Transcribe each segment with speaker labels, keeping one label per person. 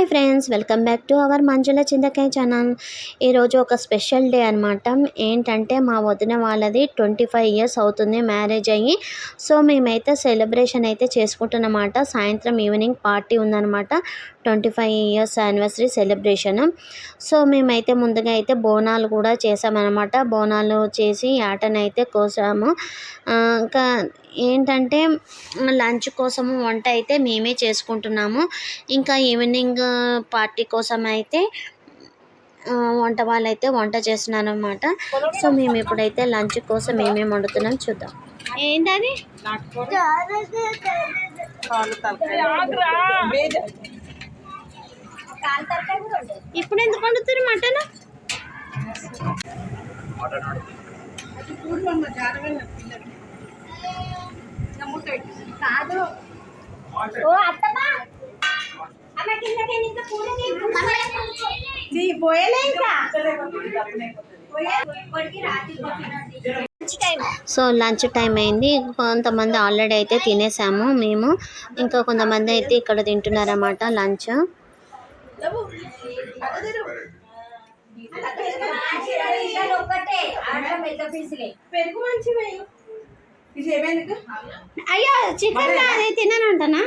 Speaker 1: Friends, welcome back to our Manjula Chinthakaya channel. ఈరోజు ఒక special day అనమాట. ఏంటంటే మా వదిన వాళ్ళది 25 ఇయర్స్ అవుతుంది మ్యారేజ్ అయ్యి. సో మేమైతే సెలబ్రేషన్ అయితే చేసుకుంటున్నమాట. సాయంత్రం ఈవినింగ్ పార్టీ ఉందన్నమాట. 25 ఇయర్స్ యానివర్సరీ సెలబ్రేషన్. సో మేమైతే ముందుగా అయితే బోనాలు కూడా చేసామన్నమాట. బోనాలు చేసి యాటనైతే కోసాము. ఇంకా ఏంటంటే లంచ్ కోసము వంట అయితే మేమే చేసుకుంటున్నాము. ఇంకా ఈవినింగ్ పార్టీ కోసం అయితే వంట వాళ్ళైతే వంట చేస్తున్నారు అనమాట. సో మేము ఇప్పుడైతే లంచ్ కోసం ఏమేమి వండుతున్నాం చూద్దాం. ఏంటది? ఇప్పుడు ఎందుకు వండుతారు మటన్? కాదు సో లంచ్ టైం అయింది. కొంతమంది ఆల్రెడీ అయితే తినేసాము మేము. ఇంకా కొంతమంది అయితే ఇక్కడ తింటున్నారన్నమాట లంచ్. అయ్యో చికెన్ అది తిన్నానంటనా?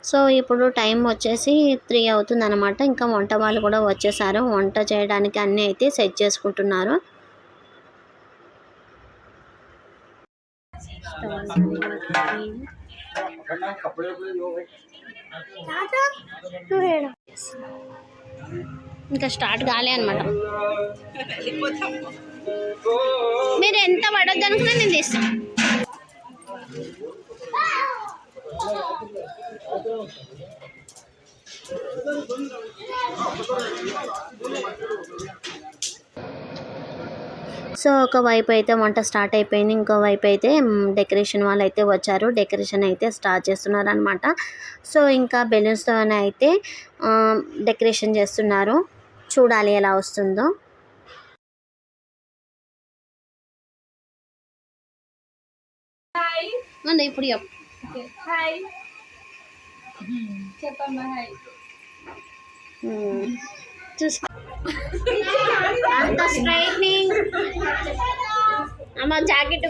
Speaker 1: సో ఇప్పుడు టైం వచ్చేసి 3 అవుతుంది అనమాట. ఇంకా వంట వాళ్ళు కూడా వచ్చేసారు. వంట చేయడానికి అన్నీ అయితే సెట్ చేసుకుంటున్నారు. ఇంకా స్టార్ట్ కాలే అనమాట. మీరు ఎంత పడొద్దు అనుకున్నా నేను తీస్తాను. సో ఒకవైపు అయితే వంట స్టార్ట్ అయిపోయింది. ఇంకో వైపు అయితే డెకరేషన్ వాళ్ళు అయితే వచ్చారు. డెకరేషన్ అయితే స్టార్ట్ చేస్తున్నారు అనమాట. సో ఇంకా బెలూన్స్తో అయితే డెకరేషన్ చేస్తున్నారు. చూడాలి ఎలా వస్తుందో. ఇప్పుడు చూసుకో అంత స్ట్రైట్నింగ్ అమ్మ జాకెట్.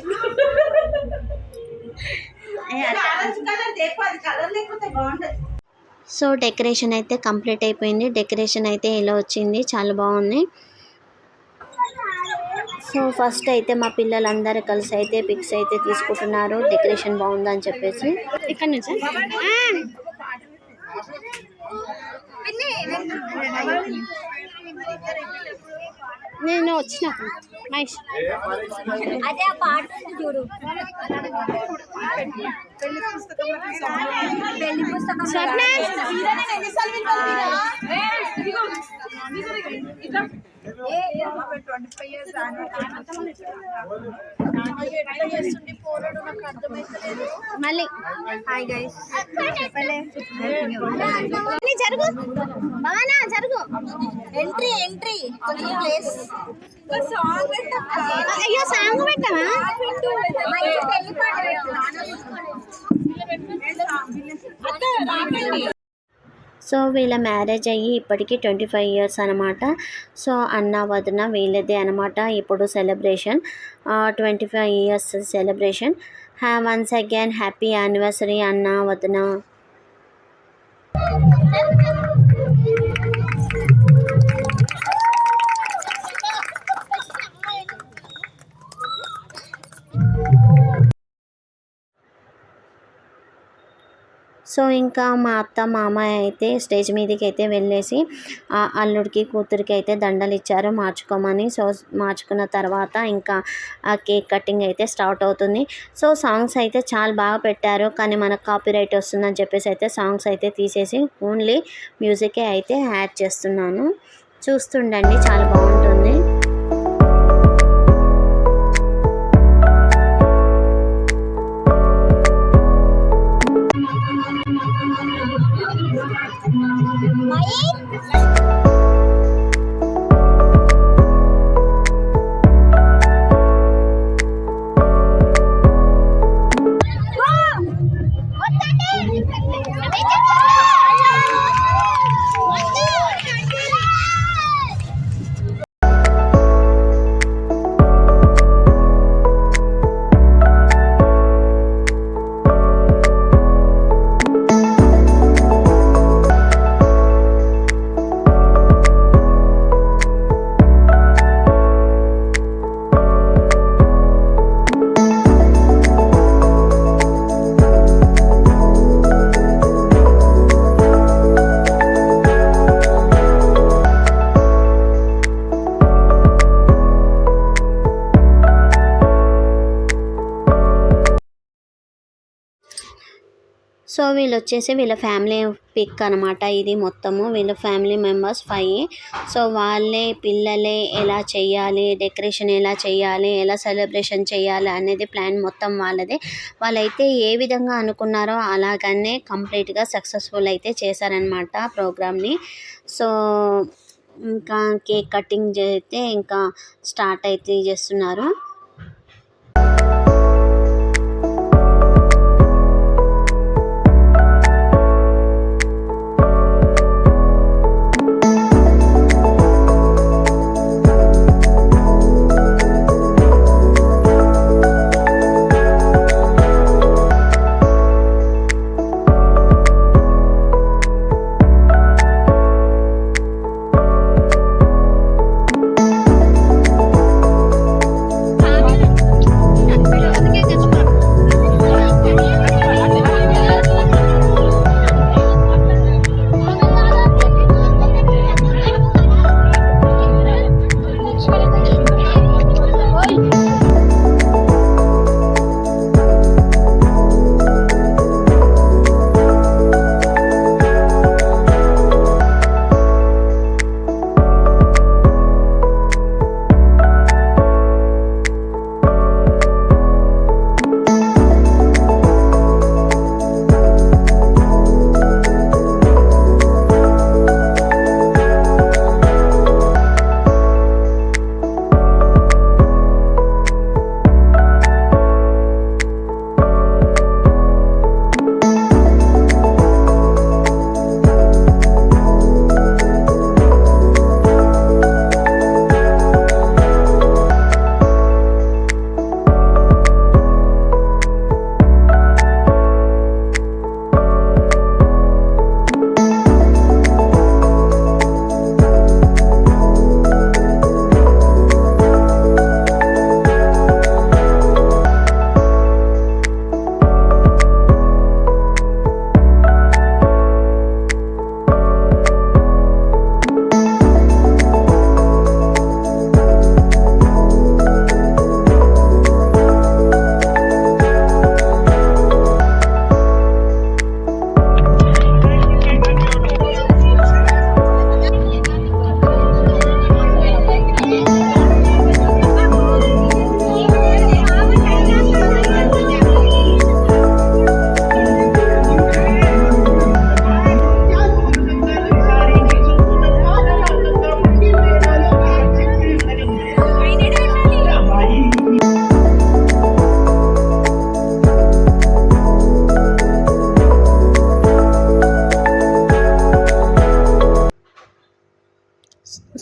Speaker 1: సో డెకరేషన్ అయితే కంప్లీట్ అయిపోయింది. డెకరేషన్ అయితే ఇలా వచ్చింది, చాలా బాగుంది. సో ఫస్ట్ అయితే మా పిల్లలందరూ కలిసి అయితే పిక్స్ అయితే తీసుకుంటున్నారు. డెకరేషన్ బాగుందని చెప్పేసి. ఇక్కడ నుంచి నేను వచ్చిన మహేష్ అదే ఆ పాట చూడు. మళ్ళీ హాయ్ గైస్ జరుగు బాగా జరుగు. Entry entry place. అయ్యో సాంగ్ పెట్టవా? సో వీళ్ళ మ్యారేజ్ అయ్యి ఇప్పటికీ 25 ఇయర్స్ అనమాట. సో అన్న వదిన వీళ్ళదే అనమాట ఇప్పుడు celebration. 25 years celebration. Once again happy anniversary అన్న వదిన. సో ఇంకా మా అత్త మామయ్య అయితే స్టేజ్ మీదకి అయితే వెళ్ళేసి అల్లుడికి కూతురికి అయితే దండలు ఇచ్చారు మార్చుకోమని. సో మార్చుకున్న తర్వాత ఇంకా ఆ కేక్ కటింగ్ అయితే స్టార్ట్ అవుతుంది. సో సాంగ్స్ అయితే చాలా బాగా పెట్టారు, కానీ మనకు కాపీరైట్ వస్తుందని చెప్పేసి అయితే సాంగ్స్ అయితే తీసేసి ఓన్లీ మ్యూజికే అయితే యాడ్ చేస్తున్నాను. చూస్తుండండి, చాలా బాగుంటుంది. సో వీళ్ళొచ్చేసి వీళ్ళ ఫ్యామిలీ పిక్ అనమాట ఇది మొత్తము. వీళ్ళ ఫ్యామిలీ మెంబర్స్ 5. సో వాళ్ళే పిల్లలే ఎలా చేయాలి, డెకరేషన్ ఎలా చేయాలి, ఎలా సెలబ్రేషన్ చేయాలి అనేది ప్లాన్ మొత్తం వాళ్ళదే. వాళ్ళైతే ఏ విధంగా అనుకున్నారో అలాగనే కంప్లీట్గా సక్సెస్ఫుల్ అయితే చేశారనమాట ప్రోగ్రామ్ని. సో ఇంకా కేక్ కటింగ్ అయితే ఇంకా స్టార్ట్ అయితే చేస్తున్నారు.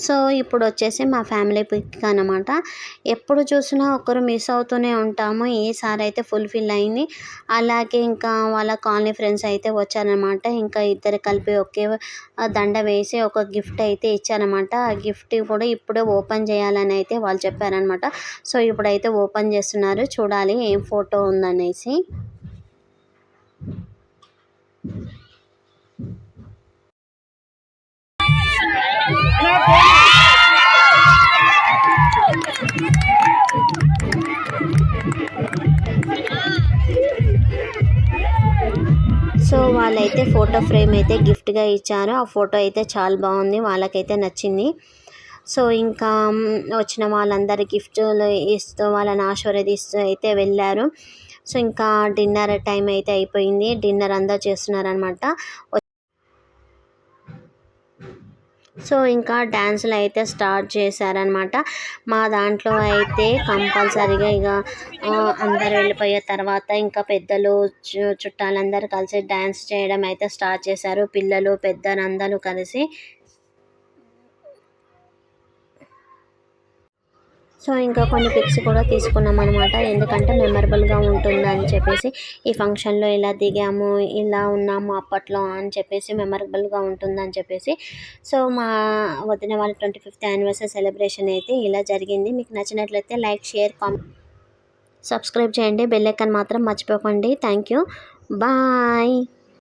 Speaker 1: సో ఇప్పుడు వచ్చేసి మా ఫ్యామిలీ పిక్ అనమాట. ఎప్పుడు చూసినా ఒకరు మిస్ అవుతూనే ఉంటాము. ఈసారి అయితే ఫుల్ఫిల్ అయింది. అలాగే ఇంకా వాళ్ళ కాలనీ ఫ్రెండ్స్ అయితే వచ్చారనమాట. ఇంకా ఇద్దరు కలిపి ఒకే దండ వేసి ఒక గిఫ్ట్ అయితే ఇచ్చారనమాట. ఆ గిఫ్ట్ కూడా ఇప్పుడే ఓపెన్ చేయాలని అయితే వాళ్ళు చెప్పారనమాట. సో ఇప్పుడైతే ఓపెన్ చేస్తున్నారు. చూడాలి ఏం ఫోటో ఉందనేసి. సో వాళ్ళైతే ఫోటో ఫ్రేమ్ అయితే గిఫ్ట్గా ఇచ్చారు. ఆ ఫోటో అయితే చాలా బాగుంది, వాళ్ళకైతే నచ్చింది. సో ఇంకా వచ్చిన వాళ్ళందరూ గిఫ్ట్లు ఇస్తూ వాళ్ళని ఆశీర్వదిస్తూ అయితే వెళ్ళారు. సో ఇంకా డిన్నర్ టైం అయితే అయిపోయింది. డిన్నర్ అందరూ చేస్తున్నారనమాట. సో ఇంకా డ్యాన్సులు అయితే స్టార్ట్ చేశారనమాట. మా దాంట్లో అయితే కంపల్సరీగా ఇక అందరు వెళ్ళిపోయే తర్వాత ఇంకా పెద్దలు చుట్టాలందరూ కలిసి డ్యాన్స్ చేయడం అయితే స్టార్ట్ చేశారు. పిల్లలు పెద్దలందరూ కలిసి. సో ఇంకా కొన్ని పిక్స్ కూడా తీసుకున్నాం అనమాట. ఎందుకంటే మెమరబుల్గా ఉంటుందని చెప్పేసి, ఈ ఫంక్షన్లో ఇలా దిగాము, ఇలా ఉన్నాము అప్పట్లో అని చెప్పేసి మెమరబుల్గా ఉంటుందని చెప్పేసి. సో మా వదిన వాళ్ళ 25th యానివర్సరీ సెలబ్రేషన్ అయితే ఇలా జరిగింది. మీకు నచ్చినట్లయితే లైక్, షేర్, కామెంట్, సబ్స్క్రైబ్ చేయండి. బెల్ ఐకాన్ మాత్రం మర్చిపోకండి. Thank you. బాయ్.